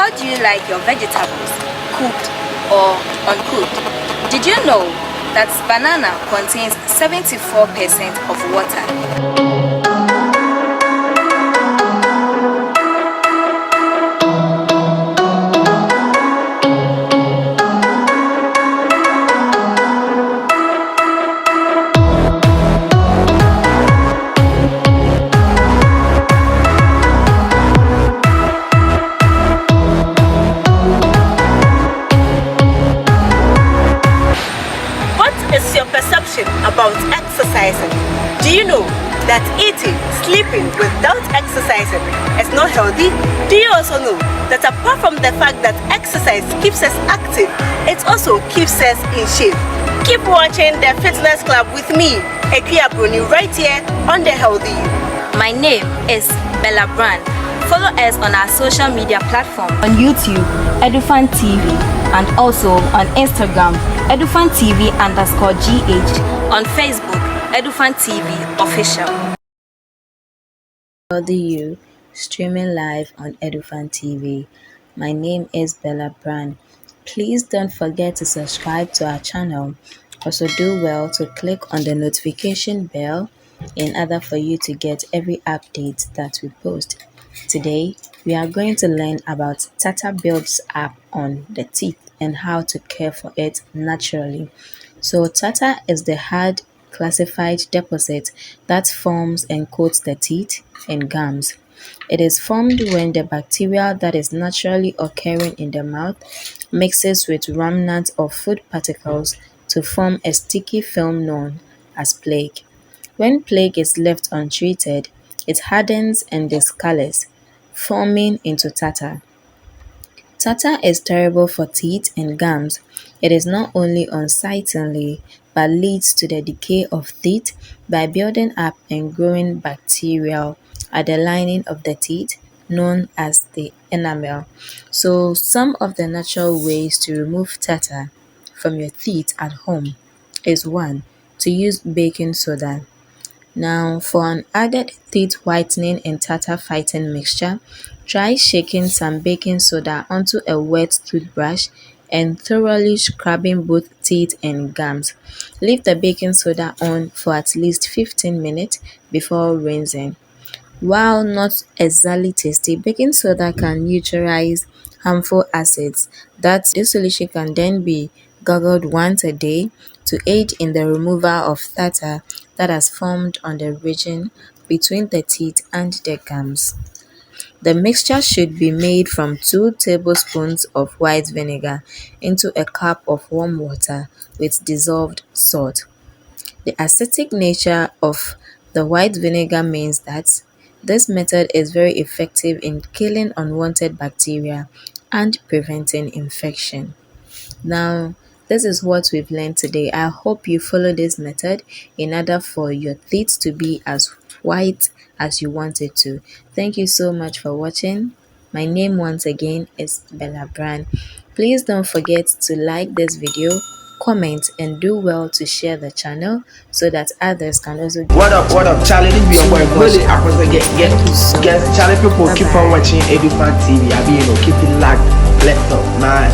How do you like your vegetables? Cooked or uncooked? Did you know that banana contains 74% of water? What is your perception about exercising? Do you know that eating, sleeping without exercising is not healthy? Do you also know that apart from the fact that exercise keeps us active, it also keeps us in shape? Keep watching the Fitness Club with me, Ekia Bruni, right here on The Healthy You. My name is Bella Brand. Follow us on our social media platform on YouTube, Edufan TV, and also on Instagram, EdufanTV_GH, on Facebook, Edufan TV Official. Healthy You, streaming live on Edufan TV. My name is Bella Brand. Please don't forget to subscribe to our channel. Also do well to click on the notification bell in order for you to get every update that we post. Today, we are going to learn about tartar builds up on the teeth and how to care for it naturally. So tartar is the hard classified deposit that forms and coats the teeth and gums. It is formed when the bacteria that is naturally occurring in the mouth mixes with remnants of food particles to form a sticky film known as plaque. When plaque is left untreated, it hardens and discolors, forming into tartar. Tartar is terrible for teeth and gums. It is not only unsightly but leads to the decay of teeth by building up and growing bacteria at the lining of the teeth known as the enamel. So some of the natural ways to remove tartar from your teeth at home is 1. To use baking soda. Now, for an added teeth whitening and tartar fighting mixture, try shaking some baking soda onto a wet toothbrush and thoroughly scrubbing both teeth and gums. Leave the baking soda on for at least 15 minutes before rinsing. While not exactly tasty, baking soda can neutralize harmful acids. This solution can then be gargled once a day to aid in the removal of tartar that has formed on the region between the teeth and the gums. The mixture should be made from 2 tablespoons of white vinegar into a cup of warm water with dissolved salt. The acidic nature of the white vinegar means that this method is very effective in killing unwanted bacteria and preventing infection. Now, this is what we've learned today. I hope you follow this method in order for your teeth to be as white as you want it to. Thank you so much for watching. My name once again is Bella Brand. Please don't forget to like this video, comment, and do well to share the channel so that others can also get What up, Charlie? This be your boy Bully. I was get Charlie. People keep on watching Edufan TV. I be keep it locked. Let's go, man.